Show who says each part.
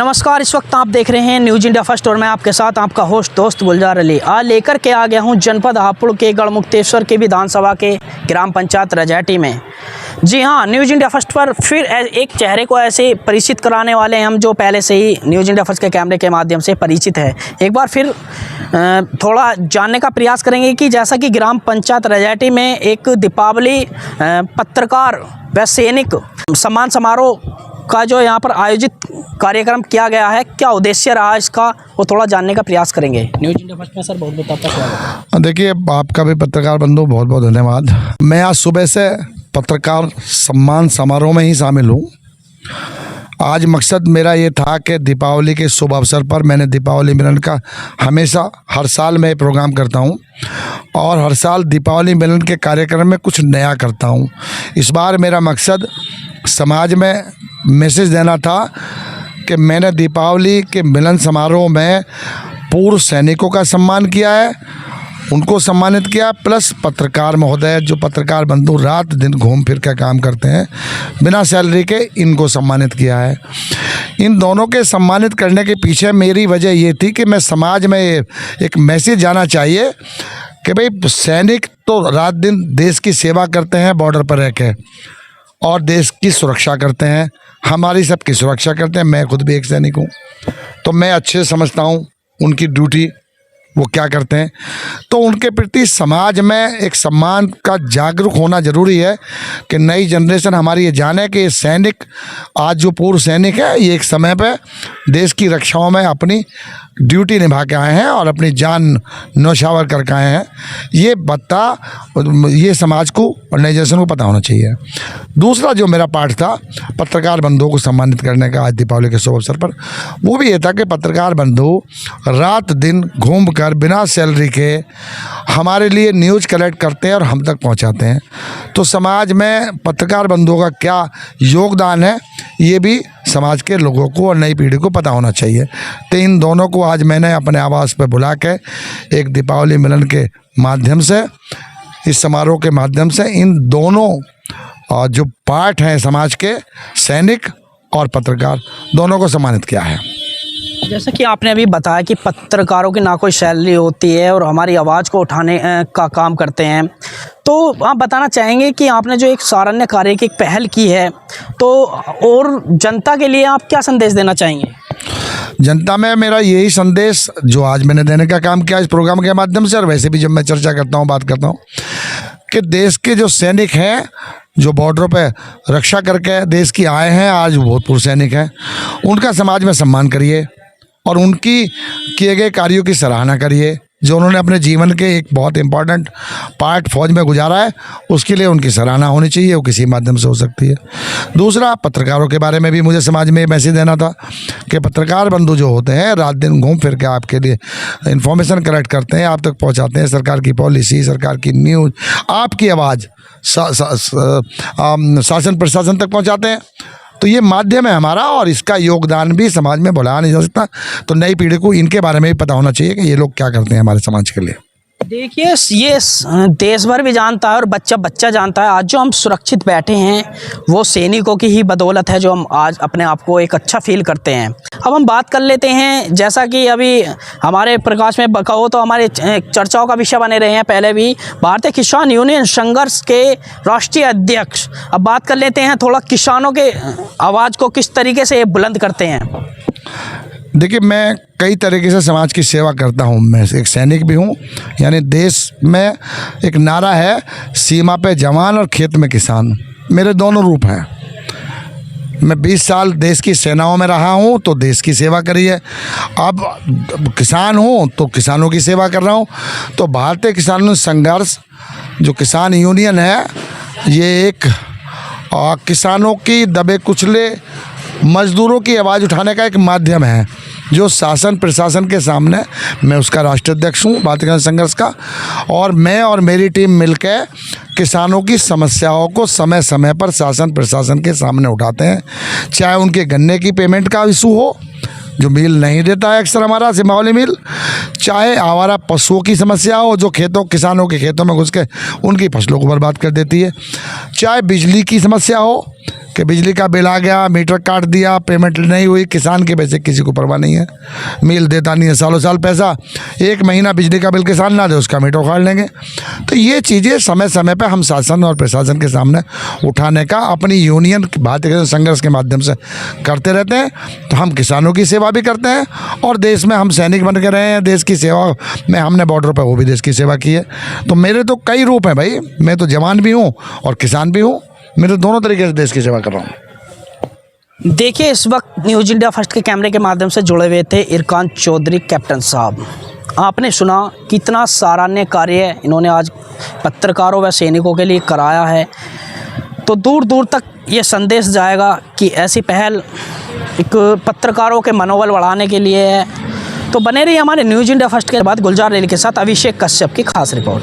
Speaker 1: नमस्कार, इस वक्त आप देख रहे हैं न्यूज़ इंडिया फर्स्ट और मैं आपके साथ आपका होस्ट दोस्त गुलजार अली। आज लेकर के आ गया हूं जनपद हापुड़ के गढ़मुक्तेश्वर के विधानसभा के ग्राम पंचायत रजैटी में। जी हां, न्यूज़ इंडिया फर्स्ट पर फिर एक चेहरे को ऐसे परिचित कराने वाले हैं हम जो पहले से ही न्यूज़ इंडिया फर्स्ट के कैमरे के माध्यम से परिचित है। एक बार फिर थोड़ा जानने का प्रयास करेंगे कि जैसा कि ग्राम पंचायत रजैटी में एक दीपावली पत्रकार व सैनिक सम्मान समारोह का जो यहाँ पर आयोजित कार्यक्रम किया गया है, क्या उद्देश्य रहा इसका, वो थोड़ा जानने का प्रयास करेंगे। न्यूज़ इंडिया फर्स्ट में सर बहुत बहुत आपका स्वागत है।
Speaker 2: देखिए, आपका भी पत्रकार बंधु बहुत बहुत धन्यवाद। मैं आज सुबह से पत्रकार सम्मान समारोह में ही शामिल हूँ। आज मकसद मेरा ये था कि दीपावली के शुभ अवसर पर मैंने दीपावली मिलन का हमेशा हर साल मैं प्रोग्राम करता हूँ और हर साल दीपावली मिलन के कार्यक्रम में कुछ नया करता हूँ। इस बार मेरा मकसद समाज में मैसेज देना था कि मैंने दीपावली के मिलन समारोह में पूर्व सैनिकों का सम्मान किया है, उनको सम्मानित किया, प्लस पत्रकार महोदय जो पत्रकार बंधु रात दिन घूम फिर कर काम करते हैं बिना सैलरी के, इनको सम्मानित किया है। इन दोनों के सम्मानित करने के पीछे मेरी वजह ये थी कि मैं समाज में एक मैसेज जाना चाहिए कि भाई सैनिक तो रात दिन देश की सेवा करते हैं, बॉर्डर पर रह के, और देश की सुरक्षा करते हैं, हमारी सबकी सुरक्षा करते हैं। मैं खुद भी एक सैनिक हूँ, तो मैं अच्छे से समझता हूँ उनकी ड्यूटी वो क्या करते हैं। तो उनके प्रति समाज में एक सम्मान का जागरूक होना ज़रूरी है कि नई जनरेशन हमारी ये जाने कि ये सैनिक, आज जो पूर्व सैनिक है, ये एक समय पे देश की रक्षाओं में अपनी ड्यूटी निभा के आए हैं और अपनी जान न्यौछावर करके आए हैं। ये समाज को और नई जनरेशन को पता होना चाहिए। दूसरा जो मेरा पाठ था पत्रकार बंधुओं को सम्मानित करने का आज दीपावली के शुभ अवसर पर, वो भी ये था कि पत्रकार बंधु रात दिन घूम कर बिना सैलरी के हमारे लिए न्यूज़ कलेक्ट करते हैं और हम तक पहुंचाते हैं। तो समाज में पत्रकार बंधुओं का क्या योगदान है, ये भी समाज के लोगों को और नई पीढ़ी को पता होना चाहिए। तो इन दोनों को आज मैंने अपने आवास पर बुला के एक दीपावली मिलन के माध्यम से, इस समारोह के माध्यम से इन दोनों जो पार्ट हैं समाज के, सैनिक और पत्रकार, दोनों को सम्मानित किया है।
Speaker 1: जैसा कि आपने अभी बताया कि पत्रकारों की ना कोई सैलरी होती है और हमारी आवाज़ को उठाने का काम करते हैं, तो आप बताना चाहेंगे कि आपने जो एक सारण्य कार्य की एक पहल की है, तो और जनता के लिए आप क्या संदेश देना चाहेंगे?
Speaker 2: जनता में मेरा यही संदेश जो आज मैंने देने का काम किया इस प्रोग्राम के माध्यम से, और वैसे भी जब मैं चर्चा करता हूँ, बात करता हूँ, कि देश के जो सैनिक हैं जो बॉर्डरों पे रक्षा करके देश की आए हैं, आज भूतपूर्व सैनिक हैं, उनका समाज में सम्मान करिए और उनकी किए गए कार्यों की सराहना करिए। जो उन्होंने अपने जीवन के एक बहुत इम्पॉर्टेंट पार्ट फौज में गुजारा है, उसके लिए उनकी सराहना होनी चाहिए, वो किसी माध्यम से हो सकती है। दूसरा, पत्रकारों के बारे में भी मुझे समाज में मैसेज देना था कि पत्रकार बंधु जो होते हैं रात दिन घूम फिर के आपके लिए इन्फॉर्मेशन कलेक्ट करते हैं, आप तक पहुंचाते हैं सरकार की पॉलिसी, सरकार की न्यूज़, आपकी आवाज़ शासन प्रशासन तक पहुँचाते हैं। तो ये माध्यम है हमारा और इसका योगदान भी समाज में भुलाया नहीं जा सकता। तो नई पीढ़ी को इनके बारे में भी पता होना चाहिए कि ये लोग क्या करते हैं हमारे समाज के लिए।
Speaker 1: देखिए, ये देश भर भी जानता है और बच्चा बच्चा जानता है। आज जो हम सुरक्षित बैठे हैं वो सैनिकों की ही बदौलत है, जो हम आज अपने आप को एक अच्छा फील करते हैं। अब हम बात कर लेते हैं, जैसा कि अभी हमारे प्रकाश में कहो तो हमारे चर्चाओं का विषय बने रहे हैं पहले भी, भारतीय किसान यूनियन संघर्ष के राष्ट्रीय अध्यक्ष। अब बात कर लेते हैं थोड़ा किसानों के आवाज़ को किस तरीके से बुलंद करते हैं।
Speaker 2: देखिए, मैं कई तरीके से समाज की सेवा करता हूँ। मैं एक सैनिक भी हूँ, यानी देश में एक नारा है, सीमा पे जवान और खेत में किसान। मेरे दोनों रूप हैं। मैं 20 साल देश की सेनाओं में रहा हूँ, तो देश की सेवा करी है। अब किसान हूँ तो किसानों की सेवा कर रहा हूँ। तो भारतीय किसान संघर्ष जो किसान यूनियन है, ये एक किसानों की दबे कुचले मजदूरों की आवाज़ उठाने का एक माध्यम है, जो शासन प्रशासन के सामने, मैं उसका राष्ट्रीय अध्यक्ष हूँ भारतीय किसान संघर्ष का, और मैं और मेरी टीम मिलकर किसानों की समस्याओं को समय समय पर शासन प्रशासन के सामने उठाते हैं। चाहे उनके गन्ने की पेमेंट का इशू हो, जो मिल नहीं देता है अक्सर हमारा सिमावली मिल, चाहे आवारा पशुओं की समस्या हो जो किसानों के खेतों में घुस के उनकी फसलों को बर्बाद कर देती है, चाहे बिजली की समस्या हो कि बिजली का बिल आ गया, मीटर काट दिया, पेमेंट नहीं हुई, किसान के पैसे किसी को परवाह नहीं है, मिल देता नहीं है सालों साल पैसा, 1 महीना बिजली का बिल किसान ना दे उसका मीटर उखाड़ लेंगे। तो ये चीज़ें समय समय पर हम शासन और प्रशासन के सामने उठाने का अपनी यूनियन भारतीय किसान संघर्ष के माध्यम से करते रहते हैं। तो हम किसानों की सेवा भी करते हैं और देश में हम सैनिक बन के रहे हैं, देश की सेवा में हमने बॉर्डर पर वो भी देश की सेवा की है। तो मेरे तो कई रूप हैं भाई, मैं तो जवान भी हूँ और किसान भी हूँ, मैं तो दोनों तरीके से देश की सेवा कर रहा हूँ।
Speaker 1: देखिए, इस वक्त न्यूज़ इंडिया फर्स्ट के कैमरे के माध्यम से जुड़े हुए थे इरकान चौधरी कैप्टन साहब। आपने सुना कितना सराहनीय कार्य इन्होंने आज पत्रकारों व सैनिकों के लिए कराया है। तो दूर दूर तक ये संदेश जाएगा कि ऐसी पहल एक पत्रकारों के मनोबल बढ़ाने के लिए है। तो बने रहिए हमारे न्यूज़ इंडिया फर्स्ट के बाद गुलजार अली के साथ अभिषेक कश्यप की खास रिपोर्ट।